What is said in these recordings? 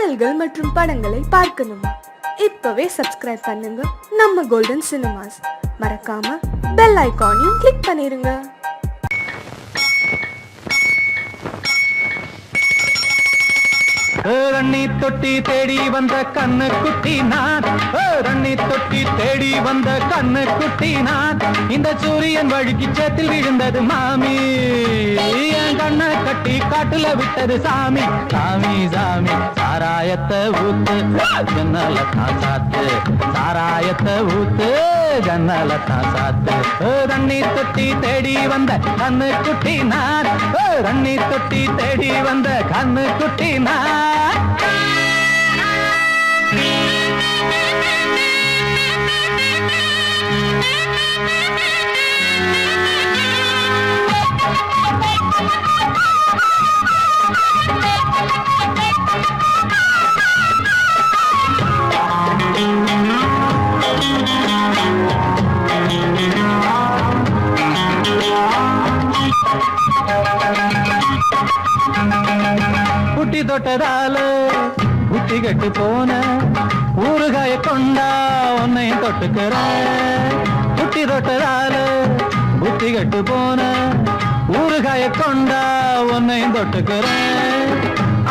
பாடல்கள் மற்றும் படங்களை பார்க்கணுமா? இப்பவே சப்ஸ்கிரைப் பண்ணுங்க நம்ம கோல்டன் சினிமாஸ். மறக்காம பெல் ஐகானையும் கிளிக் பண்ணிருங்க. ரண்ணி தொட்டி தேடி வந்த கண்ணு குட்டி நான், ரண்ணி தொட்டி தேடி வந்த கண்ணு குட்டி நான். இந்த சூரியன் வழுக்கி சேத்தில் விழுந்தது மாமி, என் கண்ணை கட்டி காட்டுல விட்டது சாமி. சாமி சாமி சாராயத்தை ஊத்து ஜன்னல தான் சாத்து, சாராயத்தை ஊத்து ஜன்னல தான் சாத்து. ரண்ணி தொட்டி தேடி வந்த கண்ணு குட்டி நான், ரண்ணி தொட்டி தேடி வந்த கண்ணு குட்டி நான். புட்டி தொட்டதால புத்தி கட்டு போன ஊறுகாய கொண்டா உன்னையும் தொட்டுக்கிற. புட்டி தொட்டதால புத்தி கட்டு போன ஊறுகாய கொண்டா உன்னையும் தொட்டுக்கிற.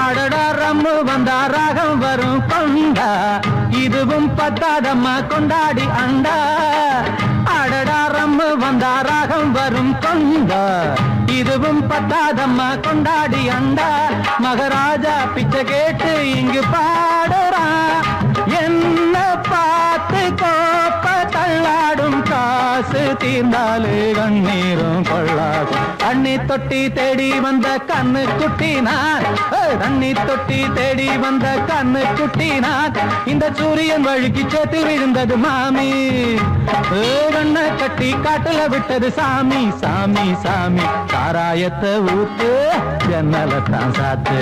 அடடா ரம்மு வந்தா ராகம் வரும் கொண்டா, இதுவும் பத்தாதம்மா கொண்டாடி அண்டா. அடடா ரம்மு வந்தா ராகம் வரும் கொண்டா, இதுவும் பத்தாதம்மா கொண்டாடி அண்டா. மகாராஜா பிச்சை கேட்டு இங்கு பாடுறான், என்ன பார்த்து கோப்ப தள்ளாடும் காசு தீர்ந்தாலே கண்ணீரும் கொள்ளாகும். தண்ணி தொட்டி தேடி வந்த கண்ணு குட்டி நான், தண்ணி தொட்டி தேடி வந்த கண்ணு குட்டி நான். இந்த சூரியன் வழுக்கி சேத்தில் விழுந்தது மாமி, கண்ணை கட்டி காட்டுல விட்டது சாமி. சாமி சாமி சாராயத்தை ஊத்து ஜன்னல தான் சாத்து,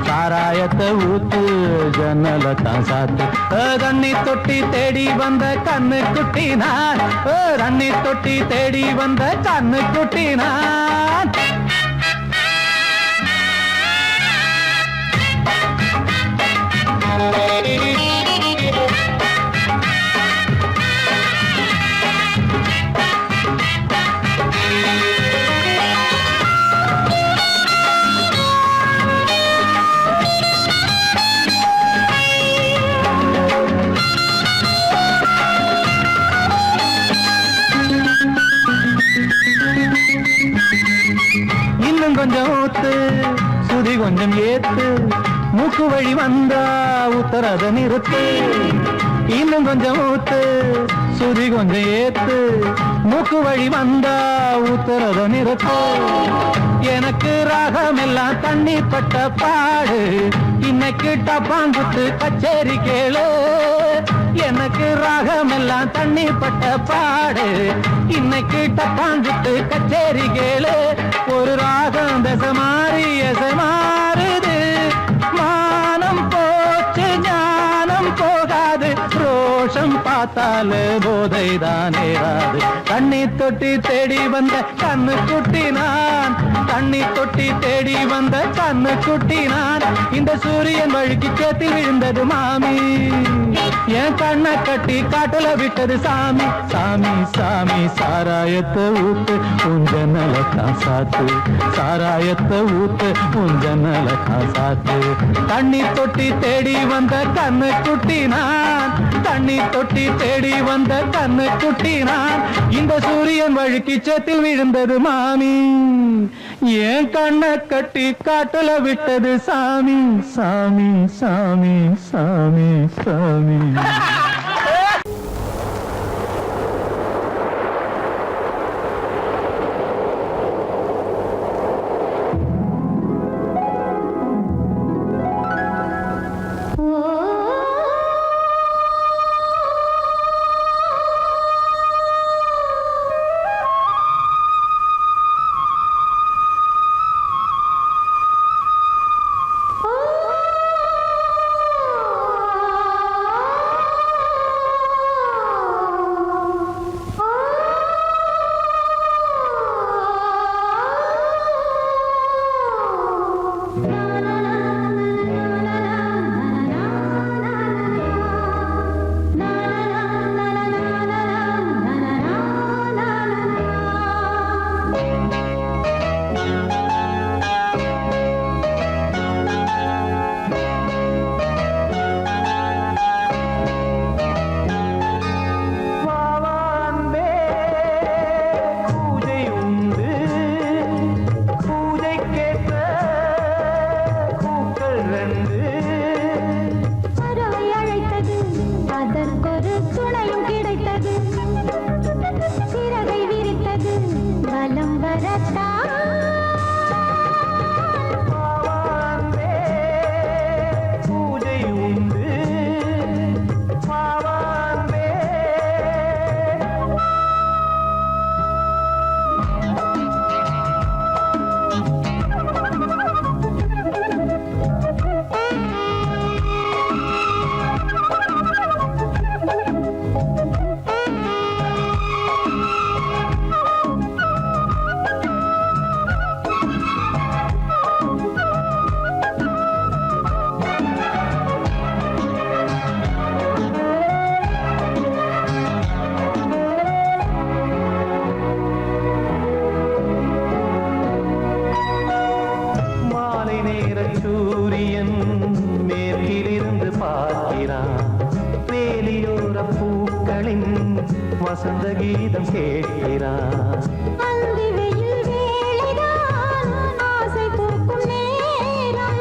சாராயத்தை ஊத்து ஜன்னல தான் சாத்து. தண்ணி தொட்டி தேடி வந்த கண்ணு குட்டி நான், தண்ணி தொட்டி தேடி வந்த கண்ணு குட்டி நான். இன்னும் கொஞ்சம் ஊத்து சுதி கொஞ்சம் ஏத்து, மூக்கு வழி வந்தா உத்தரத நிறுத்து. இன்னும் கொஞ்சம் ஊத்து சுதி கொஞ்சம் ஏத்து, மூக்கு வழி வந்தா உத்தரத நிறுத்து. எனக்கு ராகம் எல்லாம் தண்ணி பட்ட பாடு, இன்னைக்கு டப்பாங்குத்து கச்சேரி கேளு. எனக்கு ராகம் எல்லாம் தண்ணி பட்ட பாடு, இன்னைக்கு டப்பாங்குத்து கச்சேரி கேளு. ஒரு ராகம் தசை மாறி எசை மாறுது, மானம் போச்சு ஞானம் போகாது, ரோஷம் பார்த்தாலே போதை தான் ஏறாது. தண்ணி தொட்டி தேடி வந்த கண்ணு குட்டி நான், தண்ணி தொட்டி தேடி வந்த கண்ணு குட்டி நான். இந்த சூரியன் வழுக்கி சேத்தில் விழுந்தது மாமி, என் கண்ணை கட்டி காட்டுல விட்டது சாமி. சாமி சாமி சாராயத்தை ஊத்து உஞ்சனல தான் சாத்து, சாராயத்தை ஊத்து உஞ்சனல தான் சாத்து. தண்ணி தொட்டி தேடி வந்த கண்ணு குட்டி நான், தண்ணி தொட்டி தேடி வந்த கண்ணு குட்டி நான். இந்த சூரியன் வழுக்கி சேத்தில் விழுந்தது மாமி, என் கண்ணை கட்டி காட்டுல விட்டது சாமி. சாமி சாமி சாமி சாமி. வசந்த கீதம் கேட்கிறார். அந்தி வெயில் வேளைதான் ஆசை பூக்கும் நேரம்,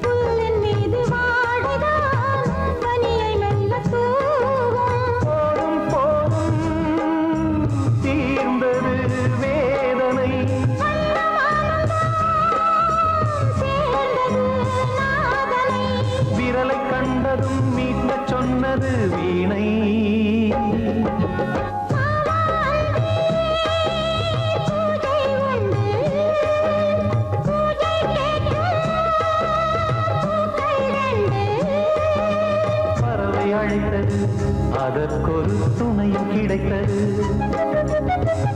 புல்லின் மீது வாடைதான் பனியை மெல்ல தூவும். போதும் போதும் தீர்ந்தது வேதனை, சேர்ந்தது நாதனை, விரலை கண்டதும் மீட்டச் சொன்னது வீணை. பூஜை உண்டு, பூஜை கேட்கும் பூக்கள் ரெண்டு. பறவை அழைத்தது, அதற்கொரு துணையும் கிடைத்தது.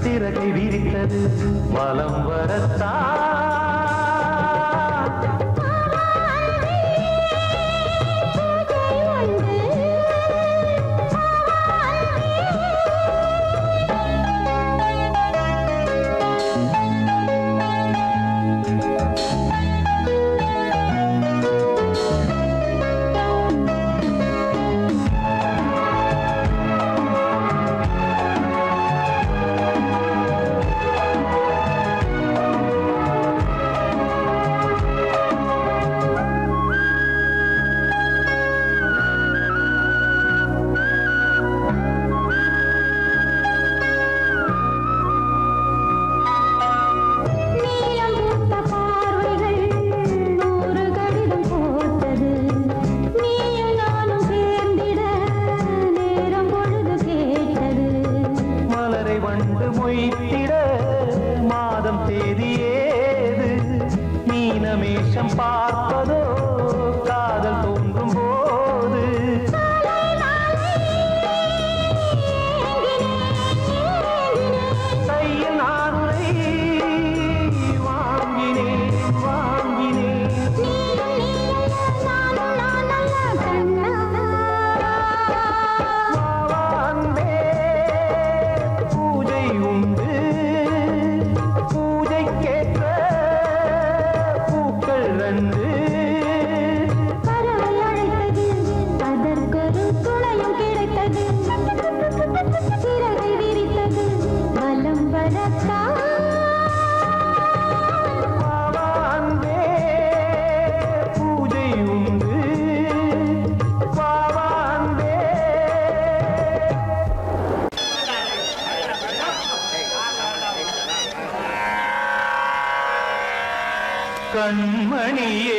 சிறகை விரித்தது, வலம் வரத்தான். நீலம் பூத்த பார்வைகள் நூறு கடிதம் போட்டது, நீயும் நானும் சேர்ந்திட நேரம் பொழுது கேட்டது. மலரை வண்டு மொய்த்திட மாதம் தேதி ஏது, மீனமேஷம் பார்ப்பதோ காதல் தோன்றும் போது. கையில் நானுரை வாங்கினேன் வாங்கினேன். வாவான்பே, பூஜை உண்டு, பூஜைக்கேற்ற பூக்கள் ரெண்டு. பறவை அழைத்தது, அதற்கொரு துணையும் கிடைத்தது. சிறகை விரித்தது, வலம் வரத்தான். வாவான்பே, பூஜை உண்டு, வாவான்பே.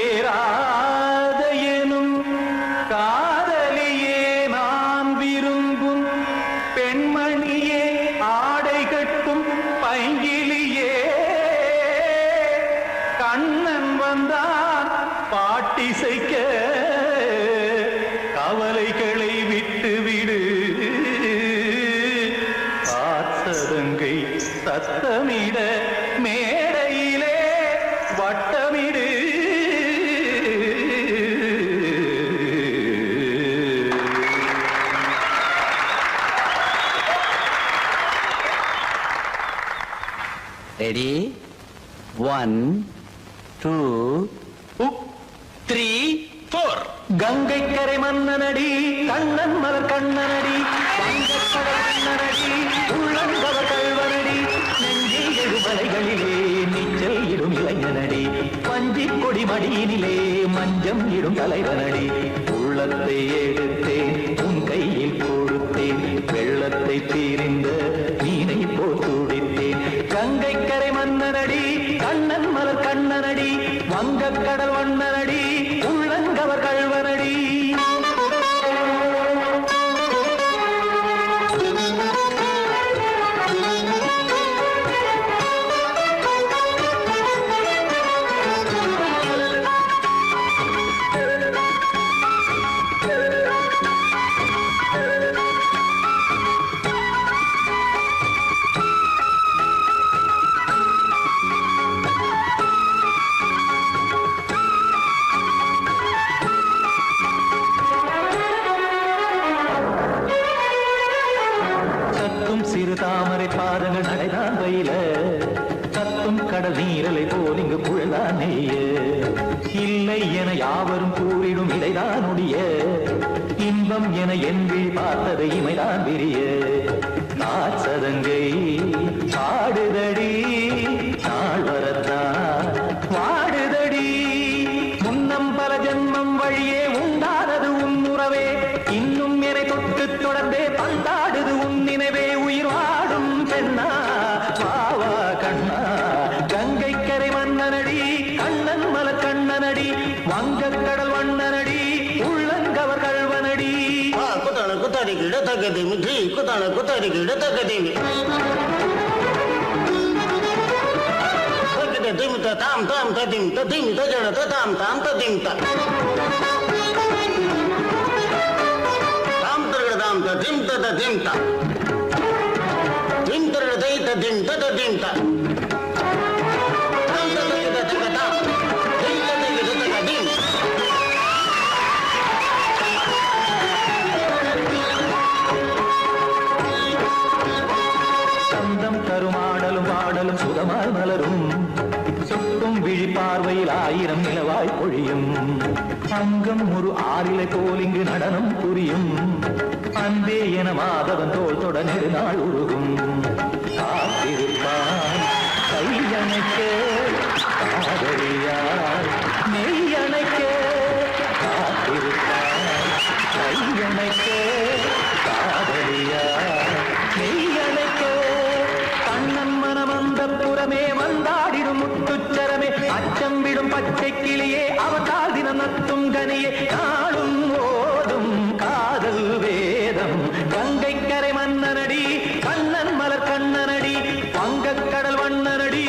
கண்மணியேராத எனும் காதலியே நான் விரும்பும் பெண்மணியே, ஆடை கட்டும் பைங்கிலியே. கண்ணன் வந்தான் பாட்டிசைக்க, கவலைகளை விட்டுவிடு. பார்த்ததங்கை சத்தமிட மேடையிலே வட்டமிடு. Ready? 1, 2, 3, 4. கங்கை கரை மன்னனடி, கண்ணன் மலர் கண்ணனடி, வங்கக்கடல் மன்னனடி, உள்ளங்கவ கல்வனடி, நெஞ்சில் எழுமலைகளிலே நீச்சல் இடும் இளைஞனடி, பஞ்சிக் கொடி மடியினிலே மஞ்சம் இடும் தலைவனடி. உள்ளத்தை எடுத்தேன் உன் கையில் கொடுத்தேன், வெள்ளத்தை தீரிந்த மீனை போல் துடித்தேன். கங்கை கரை மன்னனடி, கண்ணன் மலர் கண்ணனடி, வங்கக்கடல் வண்ணனடி, உள்ளங்கவர் கல்வனடி. தாமரை பாதங்கள் நடைதான் வயில, கத்தும் கடல் நீரலை போல் இங்கு புழதான் நெய்ய. இல்லை என யாவரும் கூறிடும் இடைதான் உடைய, இன்பம் என என்பில் பார்த்தது இமைதான் விரிய. வாசதங்கை பாடுதடி நாள் வரத்தான் வாடுதடி முன்னம் பல ஜென்மம் வழியே உண்டானது உன் உறவே இன்னும் என்னை தொட்டு தொடர்ந்தே பந்தாடுது உன் நினைவே உயிர் வாடும் பெண்ணா பாவா கண்ணா கங்கை கரை மன்னனடி கண்ணன் மல கண்ணனடி வங்கக் கடல் வண்ணனடி உள்ளங்கவர் கல்வனடி குத்தான குத்தாரிக்கு இடத்தக்கதேமி ஜி குத்தான குத்தாரிக்கு இடத்தக்கதேமி திமித்த தாம் தாம் ததிம் ததிம் தஜன தாம் தாம் ததிம் தாம் தரகட தாம் ததிம் ததிம் திம் தரகட தை ததிம் ததிம் தாம் தரகட தகதா திம் தரகட தகதிம் சந்தம் கருமாடலும் பாடலும் சுகமாய் மலரும் சுட்டும் விழி பார்வையில் ஆயிரம் நிலவாய் பொழியும் அங்கம் ஒரு ஆறிலை போல் இங்கு நடனம் புரியும் அன்பே என மாதவன் தோள் தொட நெடுநாள் உருகும் காத்திருப்பான் கையணைக்க காதலியார் மெய்யணைக்க காத்திருப்பான் கையணைக்க காதலியார் மெய்யணைக்க கண்ணன் மனமந்த புறமே வந்தாடிடும் முத்துச்சரமே அச்சம் விடும் பச்சை கிளியே அவதால் தினம் நத்தும் கனியே நாளும் ஓடும் காதல் வேதம் கங்கை கரை மன்னனடி கண்ணன் மலர் கண்ணனடி வங்கக் கடல் வண்ணனடி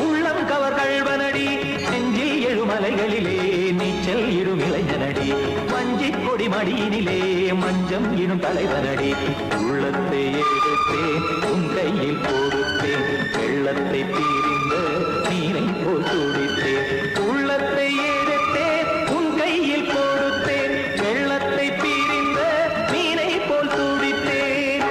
உள்ளம் கவர் கல்வனடி நெஞ்சில் எழுமலைகளிலே நீச்சல் இடும் இளைஞனடி வஞ்சிக் கொடி மடியினிலே மஞ்சம் இடும் தலைவனடி உள்ளத்தை எடுத்தேன் உன் கையில் கொடுத்தேன் வெள்ளத்தை பிரிந்த நீரை போல் துடித்தேன் உள்ளத்தை எடுத்தேன் உன் கையில் கொடுத்தேன் வெள்ளத்தை பிரிந்த நீரை போல் துடித்தேன்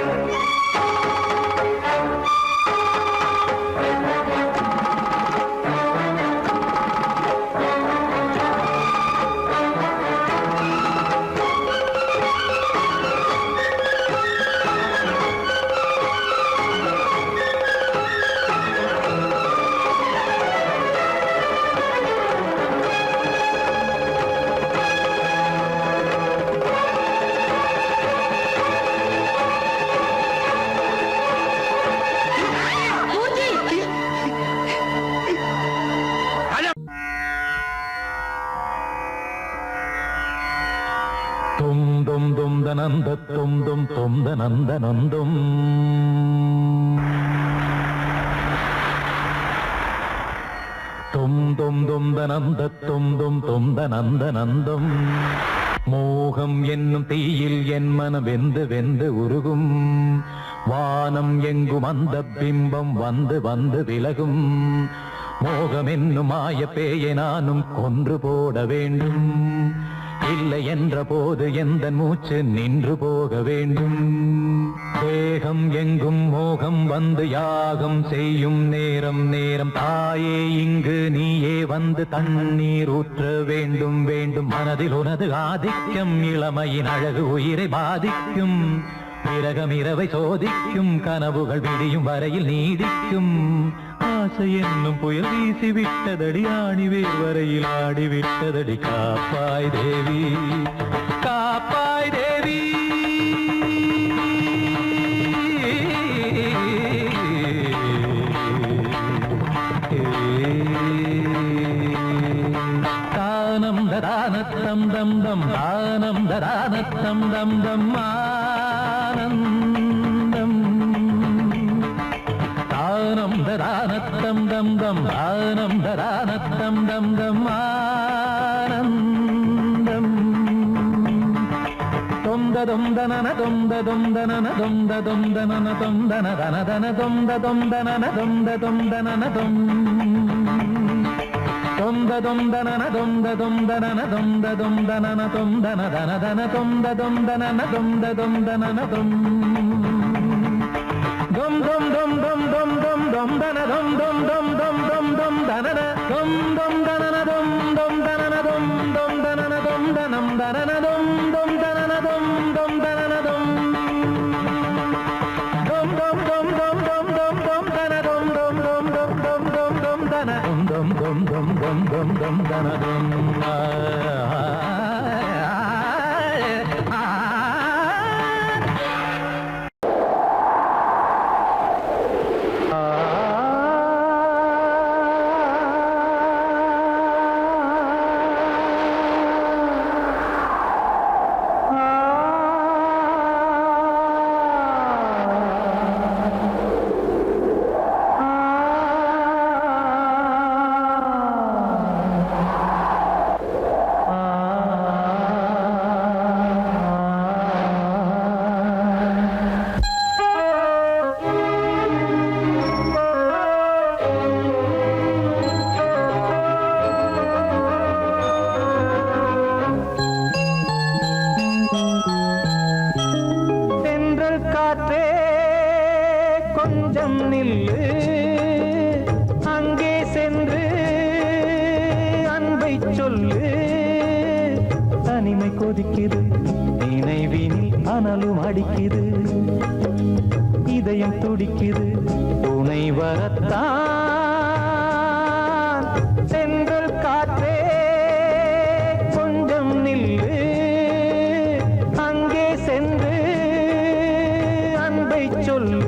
தும் தும் தும் தனந்த தும் தும் தும் தனந்த நந்தும் தும் தும் தும் தனந்த தும் தும் தும் தனந்த நந்தும் மோகம் என்னும் தீயில் என் மனம் வெந்து வெந்து உருகும் வானம் எங்கும் அந்த பிம்பம் வந்து வந்து விலகும் மோகம் என்னும் மாய பேயை நானும் கொன்று போட வேண்டும் இல்லை என்ற போது எந்த மூச்சு நின்று போக வேண்டும் தேகம் எங்கும் மோகம் வந்து யாகம் செய்யும் நேரம் நேரம் தாயே இங்கு நீயே வந்து தண்ணீர் ஊற்ற வேண்டும் வேண்டும் மனதில் உனது ஆதிக்கம் இளமையின் அழகு உயிரை பாதிக்கும் விரகம் இரவை சோதிக்கும் கனவுகள் விடியும் வரையில் நீடிக்கும் ஆசை என்னும் புயல் வீசி விட்டதடி ஆணிவேர் வரையில் ஆடிவிட்டதடி காப்பாய் தேவி காப்பாய் தேவி தானம் ததானத்தம் தம் தம் தானம் ததானத்தம் தம் தம் ஆனந்தம் தானம் ததானத்தம் தம் தம் தானம் ததானத்தம் தம் தம் ஆனந்தம் தொந்த தொந்தனன தொந்த தொந்தனன தொந்த தொந்தனன தொந்தன தன தன தொந்த தொந்தனன தொந்த தொந்தனன தொம் தொந்த தொந்தனன தொந்த தொந்தனன தொந்த தொந்தனன தொந்தன தன தன தொந்த தொந்தனன தொந்த தொந்தனன தொம் dum dum dum dum dum dum dum dana dum dum dum dum dum dum danana dum dum danana dum dum danana dum dum danana dum danam danana dum dum danana dum dum danana dum dum dum துடிக்குது நினைவினில் அனலும் அடிக்குது இதயம் துடிக்குது துணை வரத்தான் சென்றல் காற்றே கொஞ்சம் நில்லு அங்கே சென்று அன்பை சொல்லு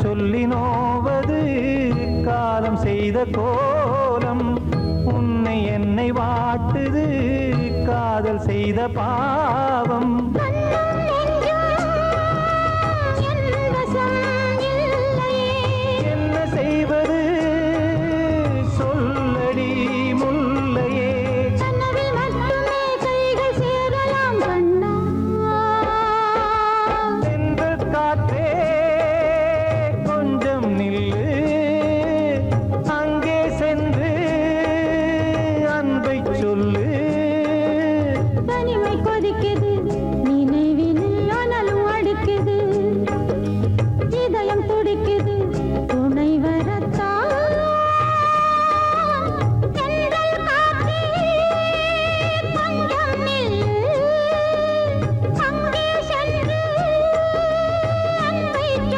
சொல்லி நோவது காலம் செய்த கோலம் உன்னை என்னை வாட்டுது காதல் செய்த பாவம் என்ன செய்வது சொல்லடி முல்லையே சென்ற காற்றே கொஞ்சம் நில்லு அங்கே சென்று அன்பை சொல்லு தனிமை கொதிக்குது நினைவினில் அனலும் அடிக்குது இதயம் துடிக்குது துணை வரத்தான் தென்றல் காற்றே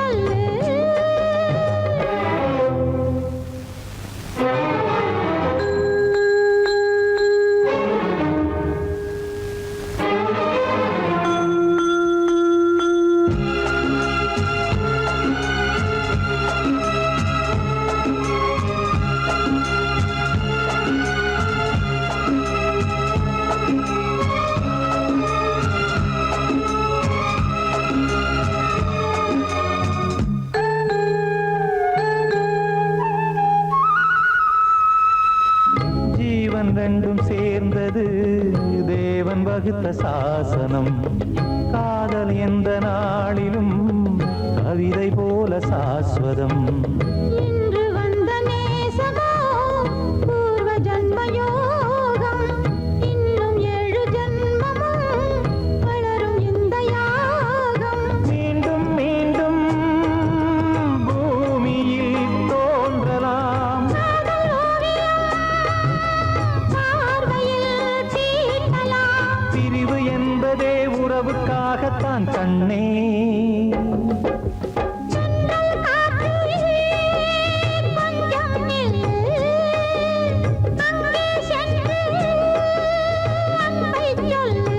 கொஞ்சம் நில்லு அங்கே சென்று அன்பை சொல்லு ஜீவன் ரெண்டும் சேர்ந்தது தேவன் வகுத்த சாசனம் காதல் எந்த நாளிலும் கவிதை போல சாஸ்வதம் இன்று வந்த நேசமோ பூர்வ ஜன்ம யோகம் இன்னும் 7 ஜன்மமும் வளரும் இந்த யாகம் மீண்டும் மீண்டும் பூமியில் தோன்றலாம் காதல் ஓவியம் பார்வையில் தீட்டலாம் பிரிவு என்பதே உறவுக்காகத்தான் கண்ணே தென்றல் காற்றே கொஞ்சம் நில்லு அங்கே சென்று அன்பை சொல்லு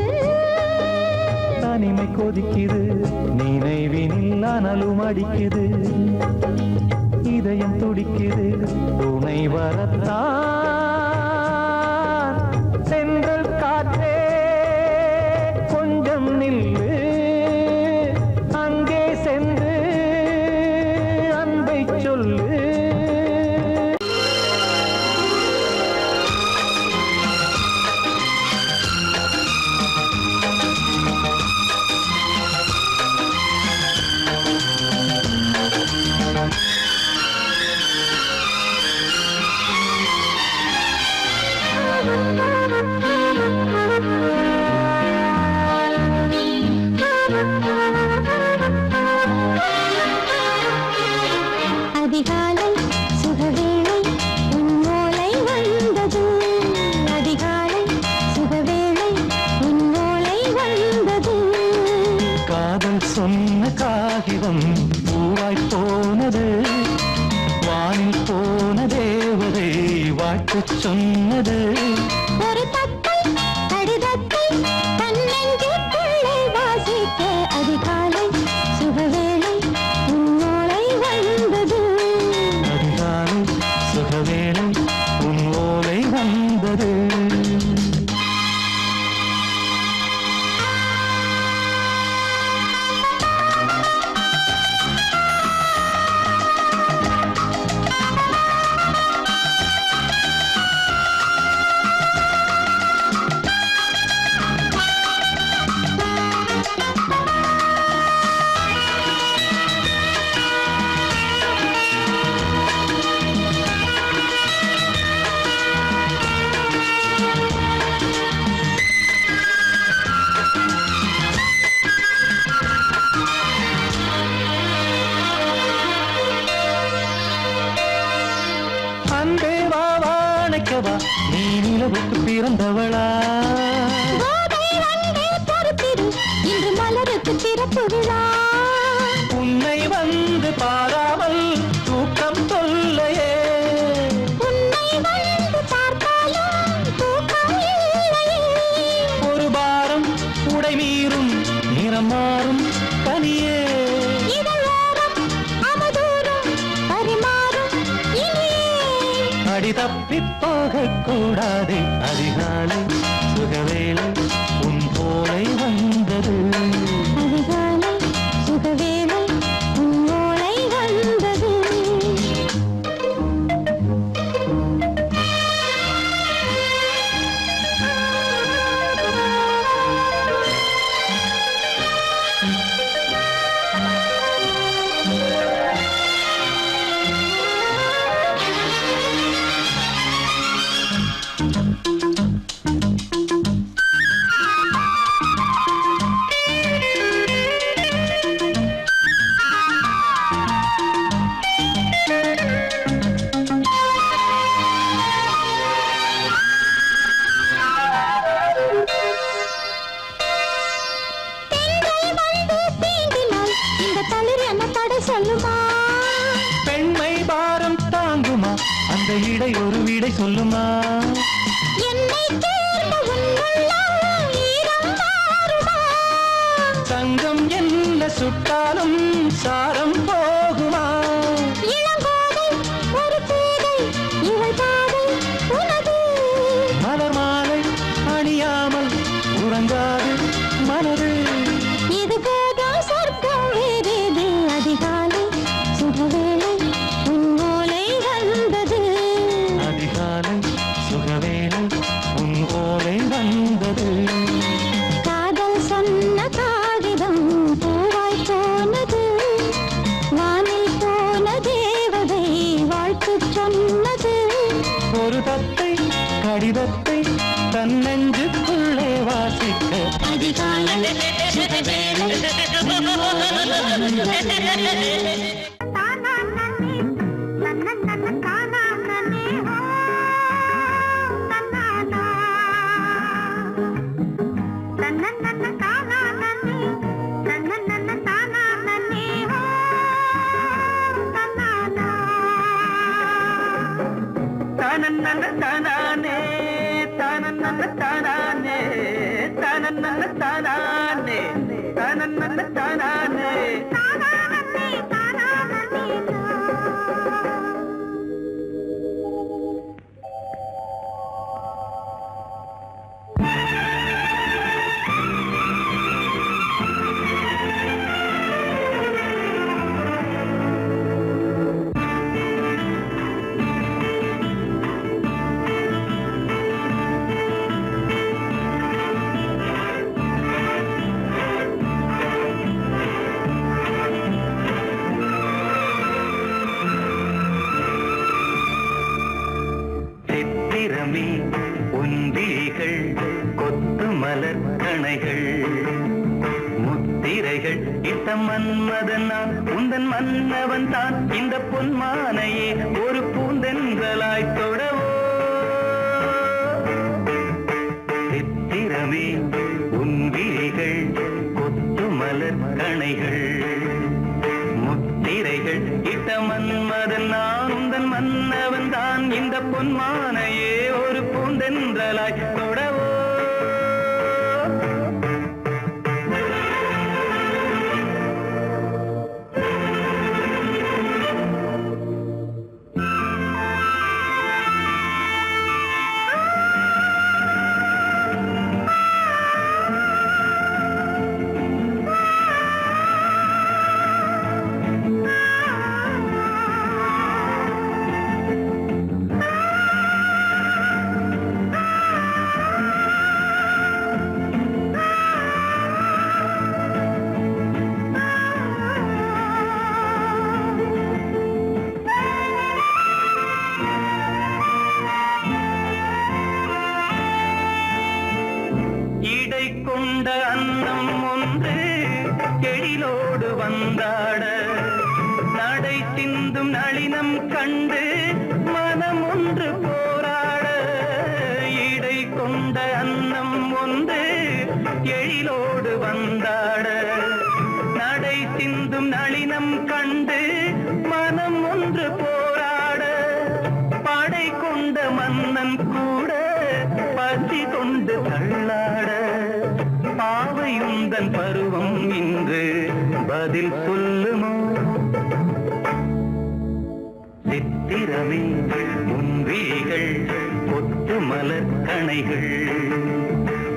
தனிமை கொதிக்குது நினைவினில் அனலும் அடிக்குது இதயம் துடிக்குது துணை வரத்தான் சென்றல் காற்றே கொஞ்சம் நில்லு அங்கே சென்று அன்பை சொல்லு அதிகாலை சுகவேளை உன்னோலை வந்தது அதிகாலை சுகவேளை உன்னோலை வந்தது காதல் சொன்ன காகிதம் பூவாய் போனது வானில் போன தேவதை வாழ்த்து சொன்னது ஒரு தத்தை கடிதத்தை தன்னெஞ்சுக்குள்ளே வாசிக்க அதிகாலை சுகவேளை உன்னோலை வந்தது அதிகாலை சுகவேளை உன் ஓலை வந்தது அணைக்கவா நீ நிலவுக்கு பிறந்தவளா கோதை வந்தே பொறுத்திரு இன்று மலருக்கு திறப்பு விழா உன்னை வந்து பாராமல் தூக்கம் சொல்லையே உன்னை வந்து பார்த்தாலும் தூக்கம் இல்லையே ஒரு பாரம் உடை மீறும் நிறம் மாறும் தனியே இதழோரம் அவதூறும் பரிமாறும் இனியே அடி தப்பிப் போகக் கூடாதே அதிகாலை சுகவேளை உன் போலை வந்தது அதிகாலை சுகவேளை உன்னோளை வந்தது சொல்லுமா பெண்மை பாரம் தாங்குமா அந்த இடை ஒரு விடை சொல்லுமா என்னை தேர்ந்த உன்னுள்ளம் ஈரம் மாறுமா தங்கம் என்ன சுட்டாலும் சாரம் போகுமா இளங்கோதை ஒரு பேதை இவள் பாதை உனது மலர் மாலை அணியாமல் உறங்காது மனது இது போதும் சொர்க்கம் வேறேது அதிகாலை சுகவேளை உன்னோலை வந்தது அதிகாலை சுகவேளை உன் ஓலை வந்தது காதல் சொன்ன காகிதம் பூவாய் போனது வானில் போன தேவதை வாழ்த்து சொன்னது ஒரு தத்தை கடிதத்தை தன் நெஞ்சுக்குள்ளே வாசிக்க அதிகாலை சுகவேளை தானே தானே தானே தானே தானே சித்திரமே உந்திகள் கொத்து மலர் கணைகள் முத்திரைகள் இட்ட மன்மதன் நான் உந்தன் மன்னவன் தான் இந்த பொன்மானையே ஒரு பூந்தென்றலாய் தொடவோ சித்திரமே உந்திகள் கொத்து மலர் கணைகள் முத்திரைகள் இட்ட மன்மதன் நான் உந்தன் மன்னவன் தான் இந்த பொன்மானையே ஒரு பூந்தென்றலாய் தொடவோ உண்ட அன்னம் ஒன்று எழிலோடு வந்தாட நடை சிந்தும் நளினம் கண்டு மனம் ஒன்று போராட படை கொண்ட மன்னன் கூட பசி கொண்டு தள்ளாட பாவையுந்தன் பருவம் இன்று பதில் சொல்லுமோ சித்திரமே முன்விழிகள் கொத்து மலர் கணைகள்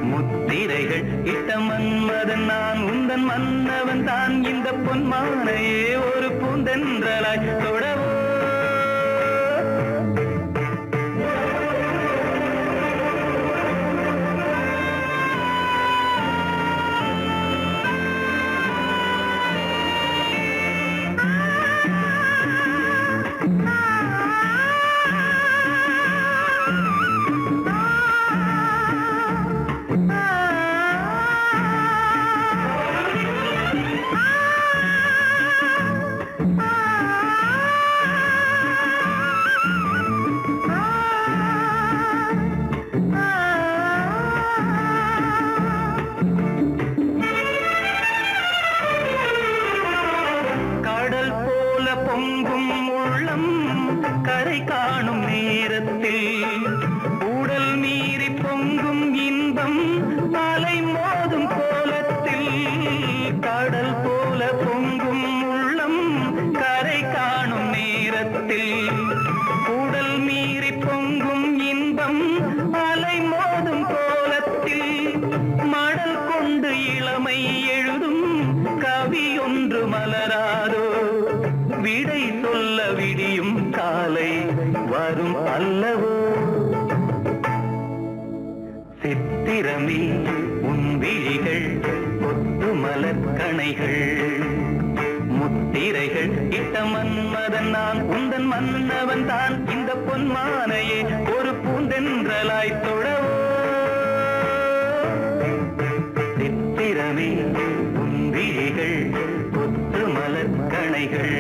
முத்திரைகள் இட்ட மன்மதன் நான் உந்தன் மன்னவன் தான் இந்த பொன்மானையே ஒரு பூந்தென்றலாய் தொடவோ பொங்கும் உள்ளம் கரை காணும் நேரத்தில் உடல் மீறி பொங்கும் இன்பம் அலை மோதும் கோலத்தில் கடல் போல பொங்கும் உள்ளம் கரை காணும் நேரத்தில் உடல் மீறி பொங்கும் இன்பம் அலை மோதும் கோலத்தில் மடல் கொண்டு இளமை எழுதும் கவி ஒன்று மலராதோ விடை சொல்ல விடியும் காலை வரும் அல்லவோ சித்திரமே உன் விழிகள் கொத்து மலர் கணைகள் முத்திரைகள் இட்ட மன்மதன் நான் உந்தன் மன்னவன் தான் இந்த பொன்மானையே ஒரு பூந்தென்றலாய் தொடவோ சித்திரமே உன் விழிகள் கொத்து மலர் கணைகள்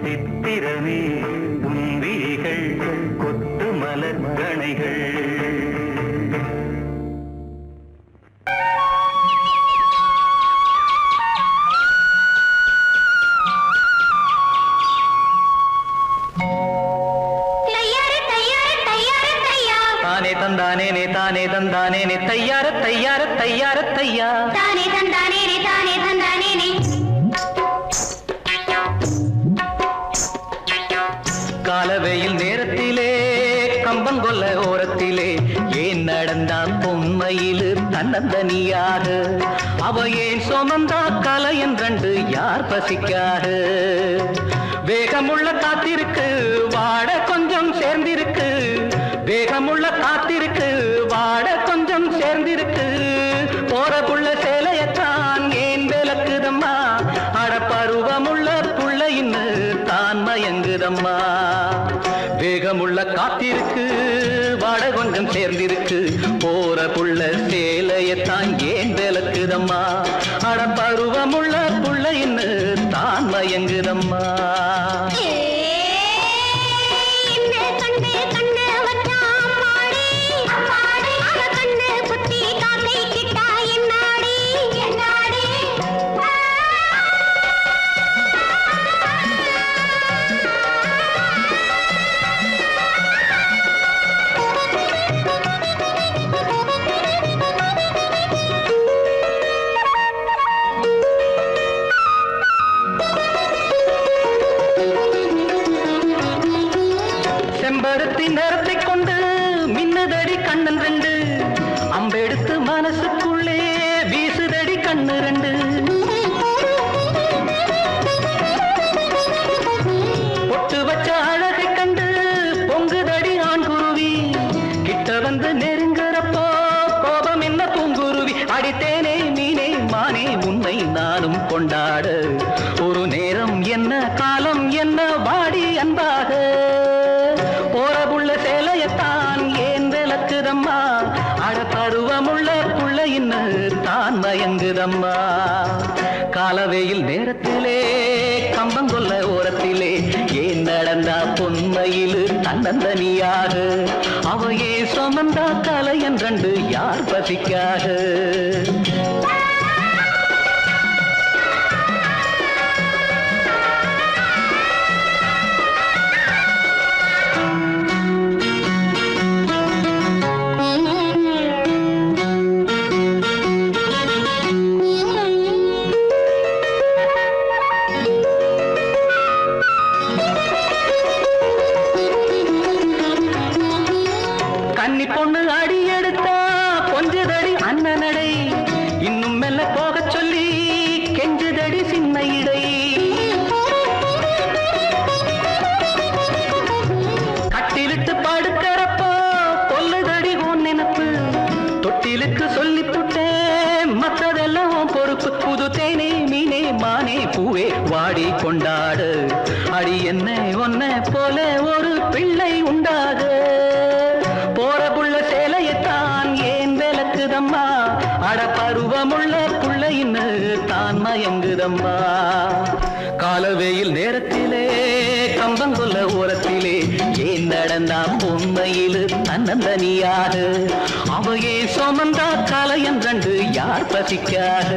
சித்திரமே உன் விழிகள் கொத்து மலர் கணைகள் தானே தந்தானே தையார தையார தையார தையா தானே தந்தானே காலவெயில் நேரத்திலே கம்பங்கொல்ல ஓரத்திலே ஏன் நடந்தான் பொம்மையிலு தன்னந்தனியாக அவ ஏன் சுமந்தா கலை என்றண்டு யார் பசிக்காக வேகமுள்ள காத்திருக்கு வாட கொஞ்சம் சேர்ந்திருக்கு வேகமுள்ள காத்திருக்கு வாட கொஞ்சம் சேர்ந்திருக்கு போற புள்ள சேலையத்தான் ஏன் விளக்குதம்மா அட பருவமுள்ள புள்ள இன்னு தான் மயங்குதம்மா வேகமுள்ள காத்திருக்கு வாட கொஞ்சம் சேர்ந்திருக்கு போற புள்ள சேலையத்தான் ஏன் விளக்குதம்மா அட பருவமுள்ள புள்ள இன்னு தான் மயங்குதம்மா செம்பருத்தி நிறத்தை கொண்டு மின்னுதடி கண்ணன் ரெண்டு அம்பெடுத்து மனசுக்குள்ளே வீசுதடி கண்ணு ரெண்டு பொட்டு வச்ச அழகை கண்டு பொங்குதடி ஆண் குருவி கிட்ட வந்து நெருங்குறப்போ கோபம் என்ன பூங்குருவி அடித்தேனே மீனே மானே உன்னை நானும் கொண்டாட ஒரு நேரம் என்ன காலம் என்ன வாடி அன்பாக போறபுள்ள சேலையத்தான் ஏன் விளக்குதம்மா அட பருவமுள்ள புள்ள இன்னு தான் மயங்குதம்மா காலவெயில் நேரத்திலே கம்பங்கொல்ல ஓரத்திலே ஏன் நடந்தா பொன்மையிலு தன்னந்தனியாக அவையே சுமந்தா கலையன் கண்டு யார் பசிக்காக கன்னி பொண்ணு அடி எடுத்தா கொஞ்சதடி அண்ணனடை இன்னும் மெல்ல போக சொல்லி கெஞ்சதடி சின்ன இடை கட்டிலிட்டு படுக்கிறப்போ கொல்லுதடி உன் நினப்பு தொட்டிலுக்கு சொல்லி புட்டேன் மற்றதெல்லாம் பொறுப்பு புது தேனே மீனே மானே பூவே வாடி கொண்டாடு அடி என்ன ஒன்ன போல ஒரு பிள்ளை உண்டாக போறபுள்ள சேலையத்தான் ஏன் விளக்குதம்மா அட பருவமுள்ள புள்ளையின்னு தான் மயங்குதம்மா காலவேயில் நேரத்திலே கம்பங்கொல்ல ஓரத்திலே ஏன் நடந்தான் உண்மையில் தன்னந்தனியாக அவையே சுமந்தா கலையன் கண்டு யார் பசிக்காக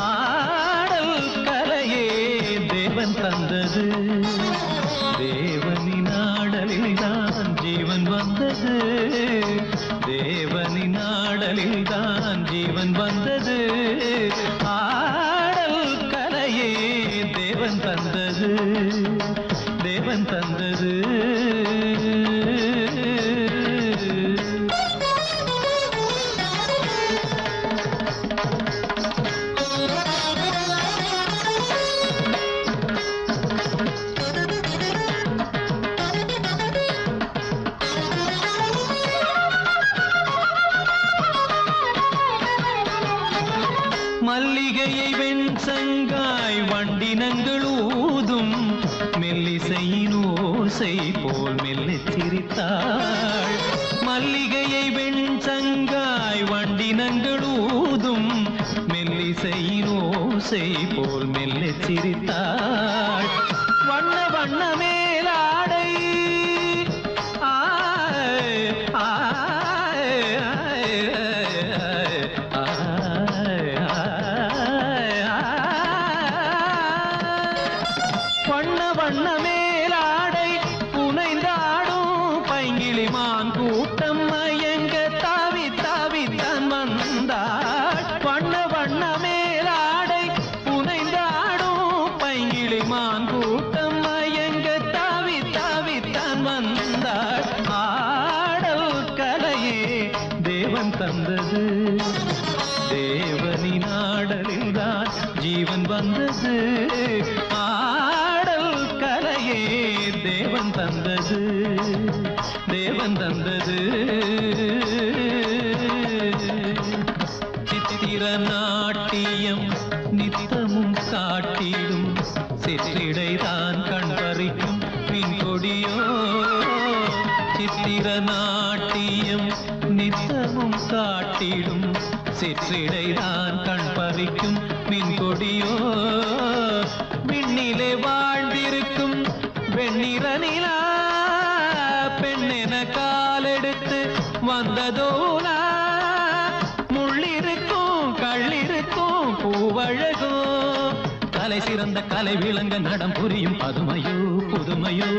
ஆடல் கலையே தேவன் தந்தது தேவனின் ஆடலில் தான் ஜீவன் வந்தது தேவனின் ஆடலில் தான் ஜீவன் வந்தது ஆடல் கலையே தேவன் தந்தது தேவன் தந்தது மல்லிகையை வெண்சங்காய் வண்டினங்கள் ஊதும் மெல்லிசையின் ஓசை போல் மெல்லச் சிரித்தாள் மல்லிகையை வெண்சங்காய் வண்டினங்கள் ஊதும் மெல்லிசையின் ஓசை போல் மெல்லச் சிரித்தாள் வண்ண வண்ண மேலாடை வண்ண வண்ண மேலாடை புனைந்தாடும் பைங்கிளிமான் கூட்டம் மயங்க தாவி தாவி தான் வந்தாள் வண்ண வண்ண மேலாடை புனைந்தாடும் பைங்கிளிமான் கூட்டம் மயங்க தாவி தாவி தான் வந்தாள் ஆடல் கலையே தேவன் தந்தது தேவனின் ஆடலில் தான் ஜீவன் வந்தது தேவன் தந்தது தேவன் தந்தது சித்திர நாட்டியம் நித்தமும் காட்டிடும் சிற்றிடைதான் கண் பறிக்கும் பின் கொடியோ சித்திர நாட்டியம் நித்தமும் காட்டிடும் சிற்றிடைதான் கண் பறிக்கும் பின் கொடியோ விண்ணிலே வாழ்ந்திருக்கும் வெண்ணிற நிலா பெண்ணென காலெடுத்து வந்ததோலா முள்ளிருக்கும் கள்ளிருக்கும் பூவழகும் கலை சிறந்த கலை விளங்க நடம் புரியும் பதுமையோ புதுமையோ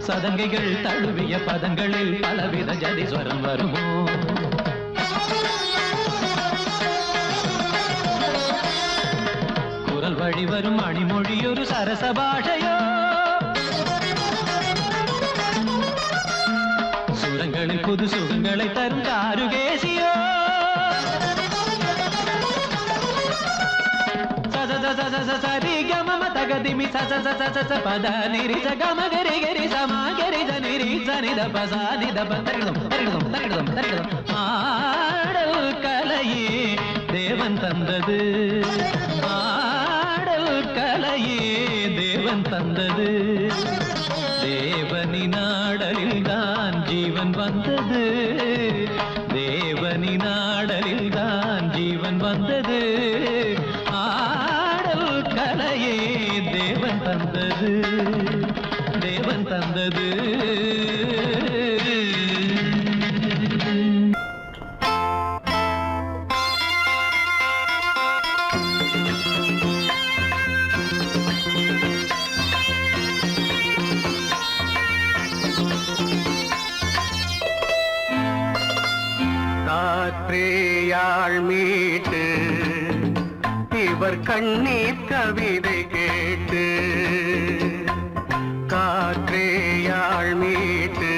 சதங்கைகள் தழுவிய பதங்களில் பலவித ஜதிஸ்வரம் வருமோ ഓടിവരും മണിമൊഴിയൊരു സരസഭാഷയോ സുരങ്ങളിൽ പുതുസുഖങ്ങളെ തരും കാരുകേശിയോ സരി ഗമ തകതിമി സ പദ നിരി സ ഗമ ഗരി ഗരി സമ ഗരി സ നിരി സ നിദ പ സ നിദ പ തരികിടം തരികിടം തരികിടം തരികിടം ആടൽ കലയെ ദേവൻ തന്നത് ஆடல் கலையே தேவன் தந்தது தேவனின் ஆடலில் தான் ஜீவன் வந்தது தேவனின் ஆடலில் தான் ஜீவன் வந்தது ஆடல் கலையே தேவன் தந்தது தேவன் தந்தது காற்றேயாள் மீட்டு இவர் கண்ணீர் கவிதை கேட்டு காற்றேயாள் மீட்டு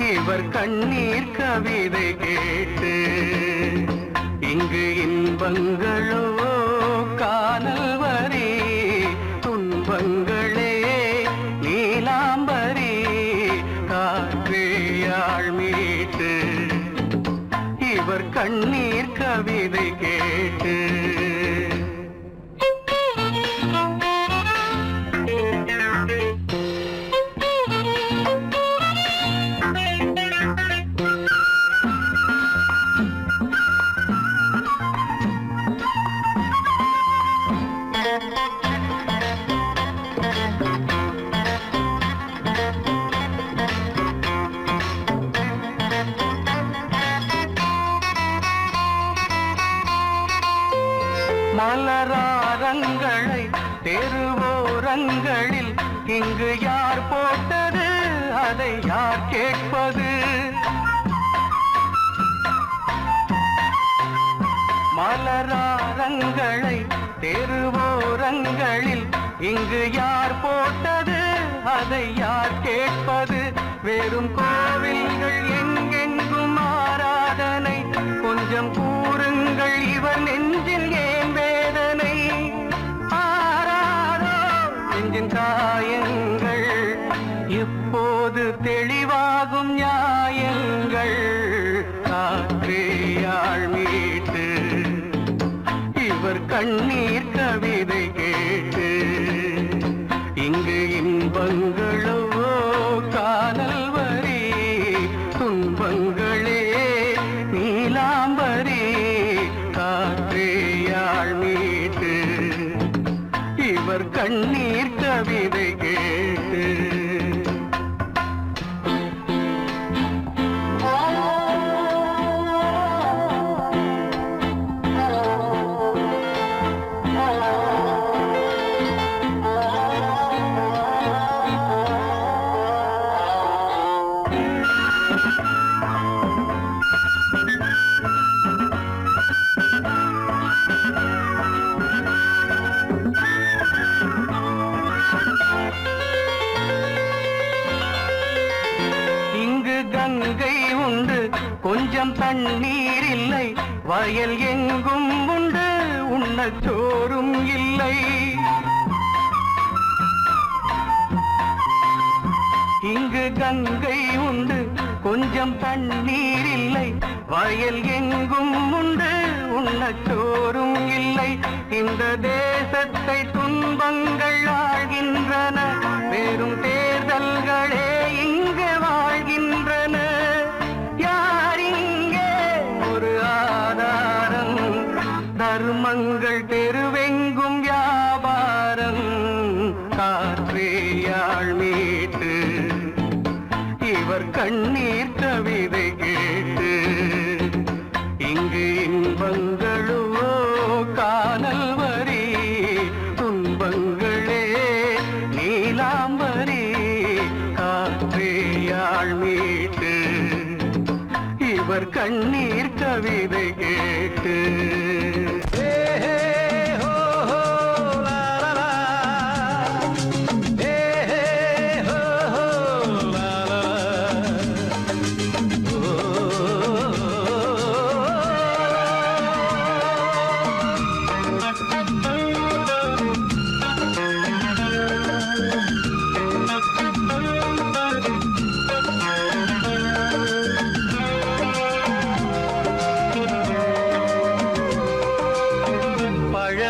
இவர் கண்ணீர் கவிதை கேட்டு இங்கு இன்பங்களோ காணல் வரி துன்பங்களே நீலாம்பரி காற்றேயாள் மீட்டு இவர் கண்ணீர் கவிதை கேட்டு மலராரங்களை தெருவோரங்களில் இங்கு யார் போட்டது அதை யார் கேட்பது மலராரங்களை தெருவோரங்களில் இங்கு யார் போட்டது அதை யார் கேட்பது வெறும் கோவில்கள் எங்கெங்கும் ஆராதனை கொஞ்சம் கூறுங்கள் இவர் நெஞ்சில் ஏன் வேதனை ஆராரோ நெஞ்சின் காயங்கள் எப்போது தெளிவாகும் நியாயங்கள் காற்றேயாள் மீட்டு இவர் கண்ணீர் கவிதை கேட்டு இங்கு இன்பங்களோ காணல் வரி துன்பங்களே நீலாம்பரி காற்றேயாள் மீட்டு இவர் கண்ணீர் கவிதை கேட்டு கங்கை உண்டு கொஞ்சம் தண்ணீர் இல்லை வயல் எங்கும் உண்டு உண்ணச் சோறும் இல்லை இங்கு கங்கை உண்டு கொஞ்சம் தண்ணீர் இல்லை வயல் எங்கும் உண்டு உண்ணச் சோறும் இல்லை இந்த தேசத்தை துன்பங்கள் ஆழ்கின்றன வெறும் தேர்தல்களே இங்கு வாழ்கின்றன யார் இங்கே ஒரு ஆதாரம் தர்மங்கள் தெருவெங்கும் வியாபாரம் காற்றேயாள் மீட்டு இவர் கண்ணீர் கவிதை கேட்டு இங்கு இன்பங்களோ காணல் வரி துன்பங்களே நீலாம்பரி காற்றேயாள் மீட்டு இவர் கண்ணீர் கவிதை கேட்டு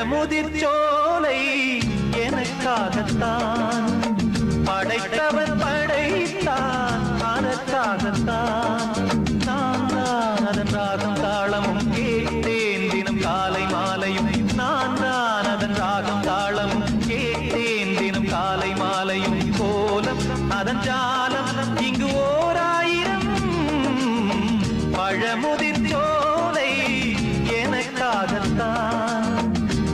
பழமுதிர் சோலை எனக்காகத்தான் படைத்தவன் படைத்தான் அதற்காகத்தான் நான் தான் அதன் ராகம் தாளமும் கேட்டேன் தினம் காலை மாலையும் நான் தான் அதன் ராகம் தாளமும் கேட்டேன் தினம் காலை மாலையும் கோலம் அதன் ஜாலம் இங்கு ஓர் ஆயிரம் பழமுதிர் சோலை எனக்காகத்தான்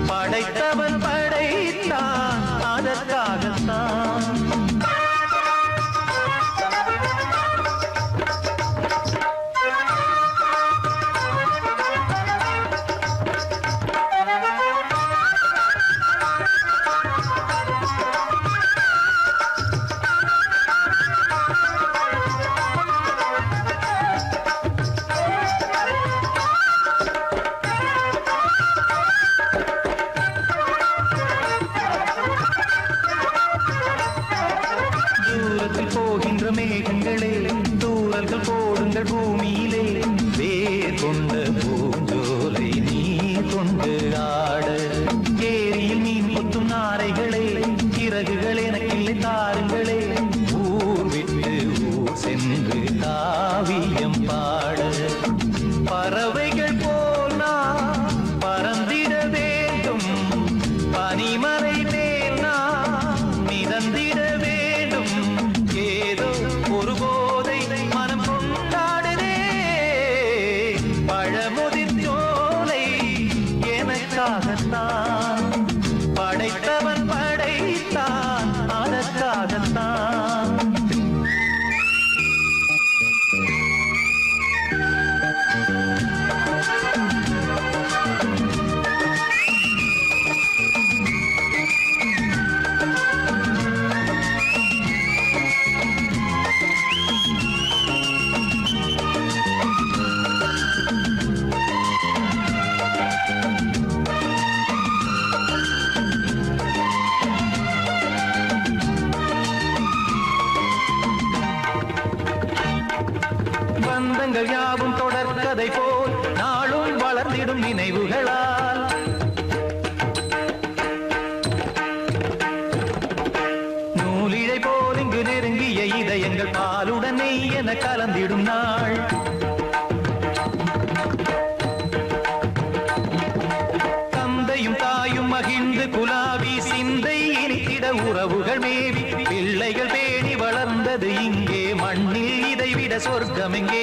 படைத்தவன் படைத்தான் அதற்காகத்தான் போகின்ற மேகங்களே தூரல்கள் போடுங்கள் பூமியிலே வேர் கொண்ட பூஞ்சோலை நீ கொண்டு ஆட ஏரியில் மீன் கொத்தும் நாரைகளே இறகுகள் எனக்கில்லை தாருங்களே ஊர் விட்டு ஊர் சென்று காவியம் பாட பறவைகள் போல் நான் பறந்திட வேண்டும் பனிமலை மேல் நான் மிதந்திட வேண்டும் ஏதோ ஒரு போதை மனம் கொண்டாடுதே பழமுதிர் சோலை எனக்காகத்தான் படைத்தவன் படைத்தான் அதற்காகத்தான் பந்தங்கள் யாவும் தொடர்கதை போல் நாளும் வளர்ந்திடும் நினைவுகளால் நூலிழை போல் இங்கு நெருங்கிய இதயங்கள் பாலுடனே என கலந்திடும் நாள் தந்தையும் தாயும் மகிழ்ந்து குலாவி சிந்தை இனித்திட உறவுகள் மேவி பிள்ளைகள் பேணி வளர்ந்தது இங்கே மண்ணில் இதைவிட சொர்க்கம் எங்கே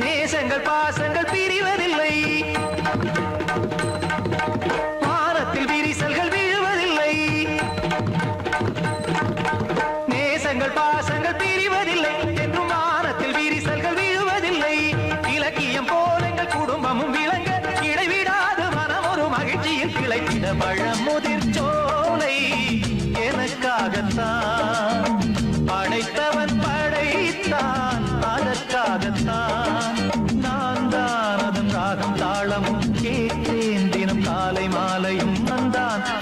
நேசங்கள் பாசங்கள் பிரிவதில்லை வானத்தில் விரிசல்கள் விழுவதில்லை நேசங்கள் பாசங்கள் பிரிவதில்லை என்றும் வானத்தில் விரிசல்கள் விழுவதில்லை இலக்கியம் போல எங்கள் குடும்பமும் விளங்க இடைவிடாது மனம் ஒரு மகிழ்ச்சியில் கிளைத்திட பழமுதிர் சோலை எனக்காகத்தான் படைத்தவன் படைத்தான் அதற்காகத்தான் நான் தான் அதன் ராகம் தாளமும் கேட்டேன் தினம் காலை மாலையும் நான்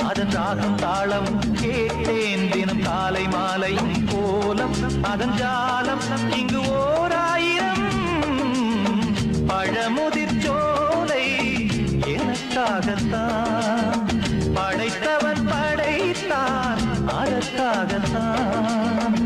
அதன் ராகம் தாளமும் கேட்டேன் தினம் காலை மாலையும் கோலம் அதன் ஜாலம் இங்கு ஓர் ஆயிரம் பழமுதிர் சோலை எனக்காகத்தான் படைத்தவன் படைத்தான் அதற்காகத்தான்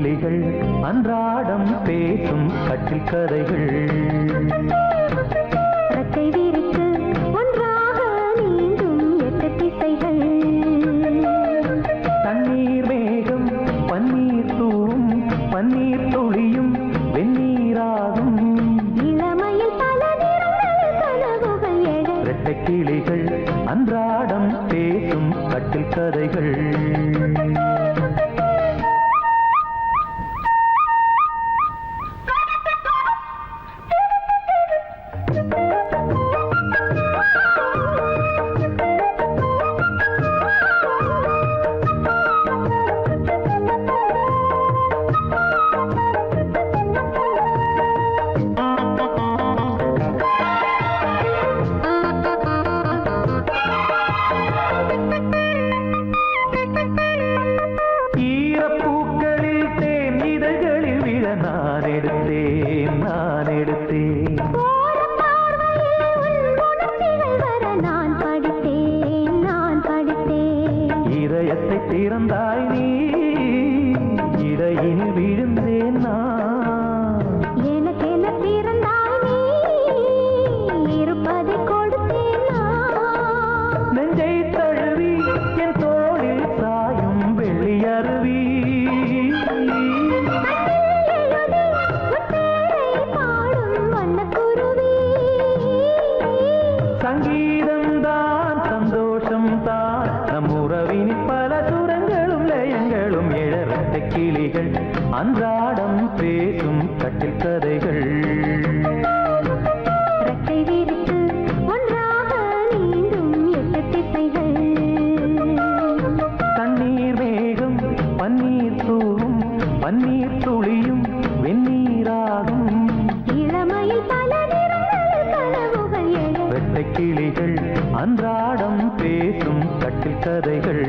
கிளிகள் அன்றாடம் பேசும் கட்டில் கதைகள் ரெக்கை விரித்து ஒன்றாக நீந்தும் 8 திசைகள் தண்ணீர் மேகம் பன்னீர் தூவும் பன்னீர் துளியும் வெந்நீராகும் இளமையில் பல நிறங்கள் கனவுகள் எழ இரட்டை கிளிகள் அன்றாடம் பேசும் கட்டில் கதைகள் திறந்தாய் நீ இடையில் விழுந்தேன் நான் எனக்கென பிறந்தாய் நீ இருப்பதை கொடுத்தேன் நான் நெஞ்சை தழுவி என் தோளில் சாயும் வெள்ளி அருவி சங்கீதம் தான் சந்தோஷம் தான் நம் உறவினில் பல சுரங்களும் லயங்களும் எழறட்ட கிளிகள் அன்றாடம் பேசும் கட்டில் கதைகள் ரெக்கை விரித்து ஒன்றாக நீந்தும் 8 திசைகள் தண்ணீர் மேகம் பன்னீர் தூவும் பன்னீர் துளியும் வெந்நீராகும் இளமையில் பல நிறங்கள் கனவுகள் எழ வெட்டை கிளிகள் அன்றாடம் பேசும் கட்டில் கதைகள்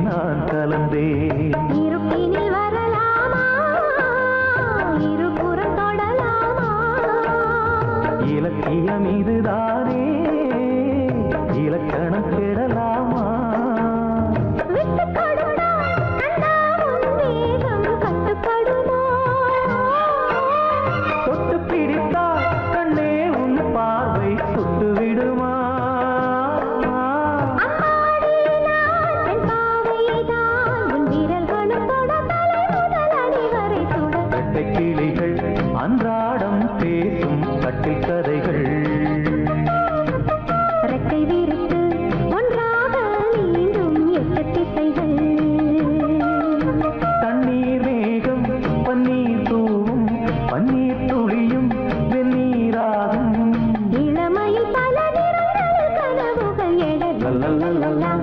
நான் கலந்தேன் இருப்பினில் வரலாமா இருபுறம் தொடலாமா இலக்கியம் இதுதானே இலக்கணம் கெடலாமா விட்டு கொடுத்தால் கண்ணாவும் வேகம் கட்டுப்படுமோ தொட்டு பிடித்தால் கண்ணே உன் பார்வை சுட்டு விடுமா கிளிகள் அன்றாடம் பேசும் கட்டில் கதைகள் ரெக்கை விரித்து ஒன்றாக நீந்தும் 8 திசைகள் தண்ணீர் மேகம் பன்னீர் தூவும் பன்னீர் துளியும் வெந்நீராகும் இளமையில் பல நிறங்கள் கனவுகள் எழ லல்லல்லல்லா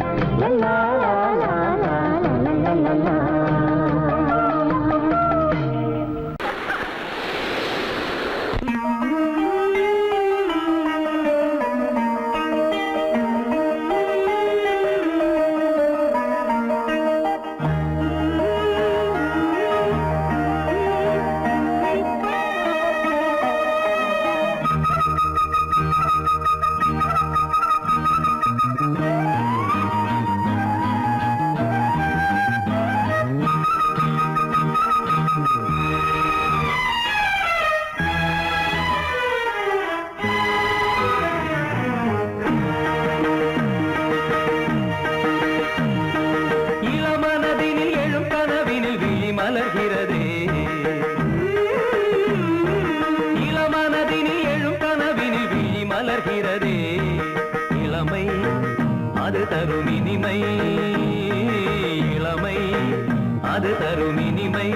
லல்லல்லல்லா லல்லல்லல்லா இளமை அது தரும் இனிமை இளமை அது தரும் இனிமை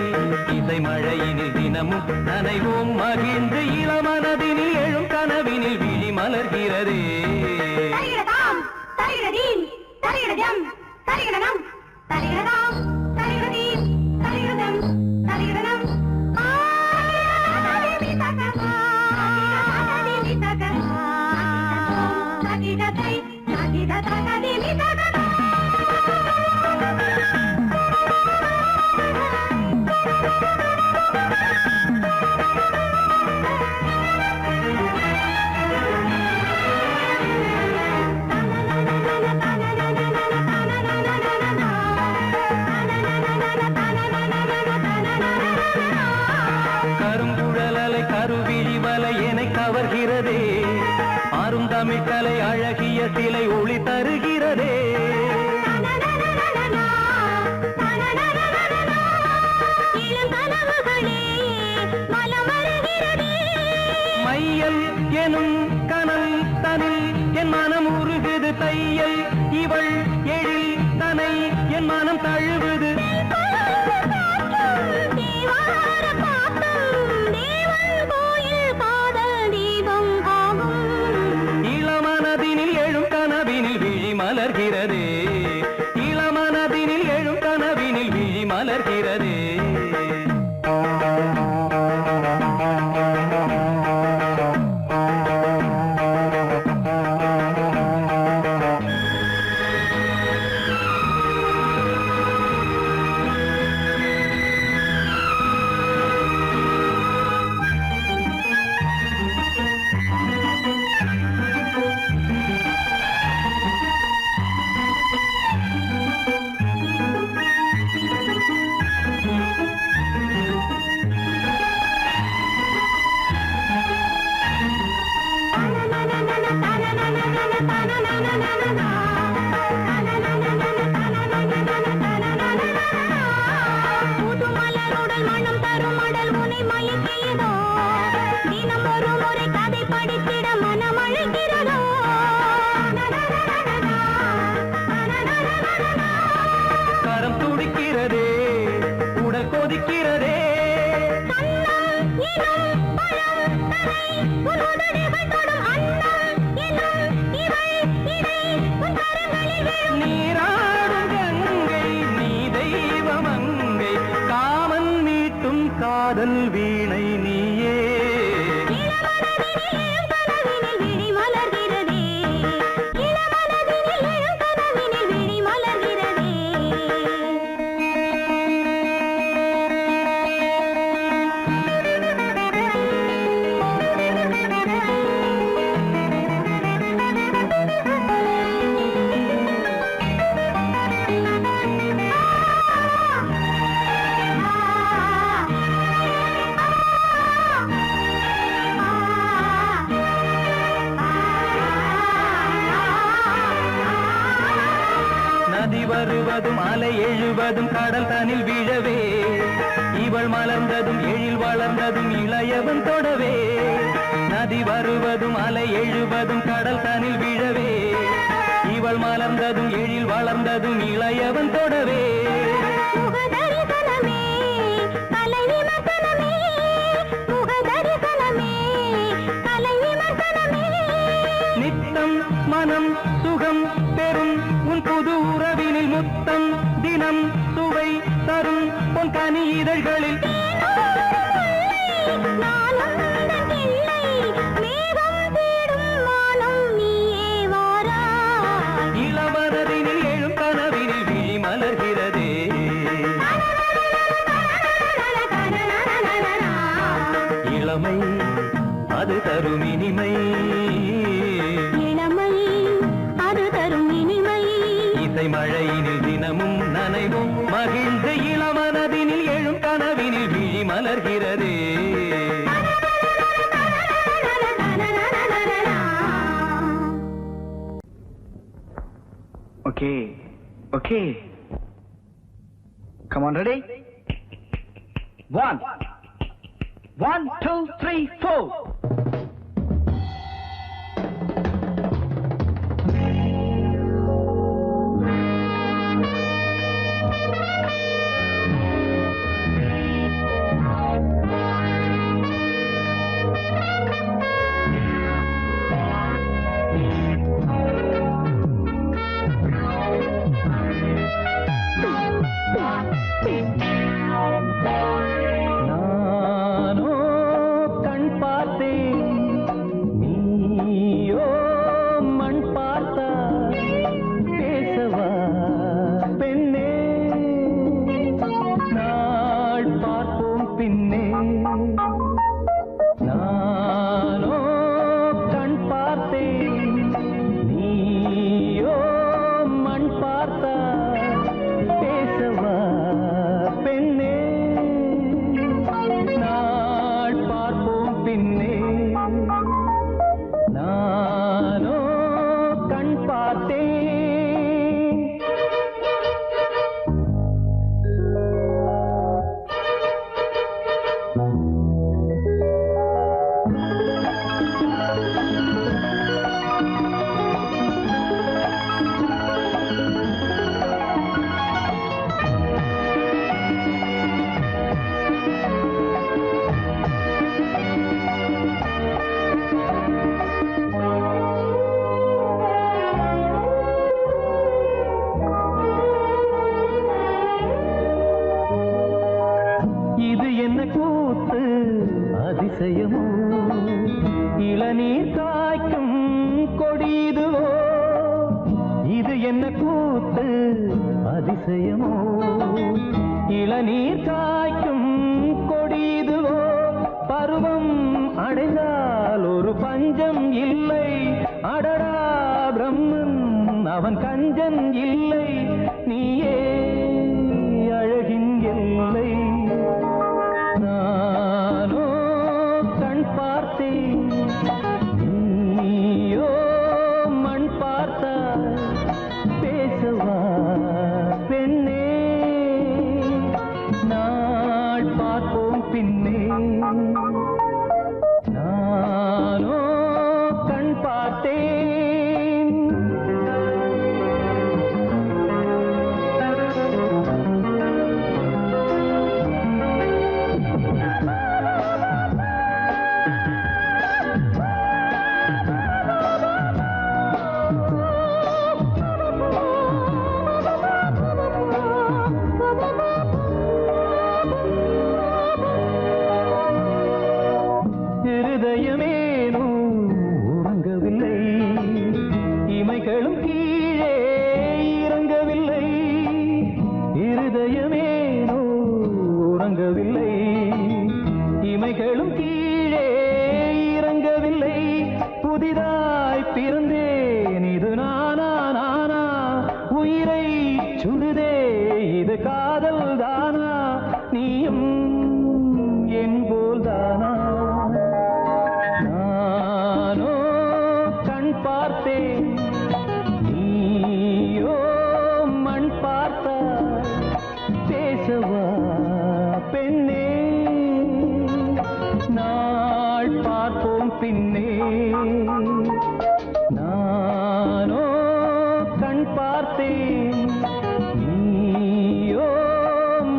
இசை மழையினில் தினமும் நனைவோம் மகிழ்ந்து இளமனதினில் எழும் கனவினில் விழி மலர்கிறதே தரிகிடதாம் தரிகிடதீம் தரிகிடதம் தரிகிடனம் தரிகிடதாம் தரிகிடதீம் தரிகிடதம் தரிகிடனம் தகிடதை தகிடதகதிமி தகதா கருங்குழலலை கருவிழி வலை என கவர்கிறதே ஆறும் தமிழ் கலை அழகிய சிலை ஒளி தருகிறதே மையல் எனும் கனல் தனில் என் மனம் உருகுது தையல் இவள் எழில் தனை என் மனம் தழுவுது இளமனதினில் எழும் கனவினில் விழி மலர்கிறதே இளமனதினில் எழும் கனவினில் விழி மலர்கிறதே கரம் துடிக்கிறதே உடல் கொதிக்கிறதே நீராடும் கங்கை நீ தெய்வமங்கை காமன் மீட்டும் காதல் வீணை நீயே நதி வருவதும் அலை எழுவதும் கடல் தனில் விழவே இவள் மலர்ந்ததும் எழில் வளர்ந்ததும் இளையவன் தொடவே நதி வருவதும் அலை எழுவதும் கடல் தனில் விழவே இவள் மலர்ந்ததும் எழில் வளர்ந்ததும் இளையவன் தொடவே நித்தம் மனம் சுகம் பெறும் உன் புது உறவினில் முத்தம் தினம் சுவை தரும் உன் கனி இதழ்களில் இளமனதினில் எழும் கனவினில் விழி மலர்கிறதே இளமை அது தரும் இனிமை இசை மழையினில் தினமும் நனைவும் மகிழ்ந்து இளமனதினில் எழும் கனவினில் விழி மலர்கிறதே okay okay come on ready 1 1 2 3 4 இது என்ன கூத்து அதிசயமோ இளநீர் காய்க்கும் கொடிதுவோ இது என்ன கூத்து அதிசயமோ இளநீர் காய்க்கும் கொடிதுவோ பருவம் அடைந்தால் ஒரு பஞ்சம் இல்லை அடடா பிரம்மன் அவன் கஞ்சன் இல்லை நீயே அழகின் எல்லை நானோ கண் பார்த்தேன் நீயோ மண் பார்த்தாய் பேசவா பெண்ணே நாள் பார்ப்போம் பின்னே நானோ கண் பார்த்தேன் இருதயமேனோ உறங்கவில்லை இமைகளும் கீழே இறங்கவில்லை இருதயமேனோ உறங்கவில்லை இமைகளும் கீழே இறங்கவில்லை புதிதாய் பிறந்தேன் இது நானா நானா உயிரை சுடுதே இது காதல் தானா நீயும் என் போல் தானா நானோ கண் பார்த்தேன் நீயோ மண் பார்த்தாய் பேசவா பெண்ணே நாள் பார்ப்போம் பின்னே நானோ கண் பார்த்தேன் நீயோ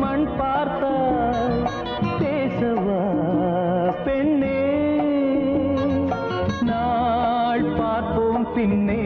மண் பார்த்தாய் பேசவா பெண்ணே நாள் பார்ப்போம் பின்னே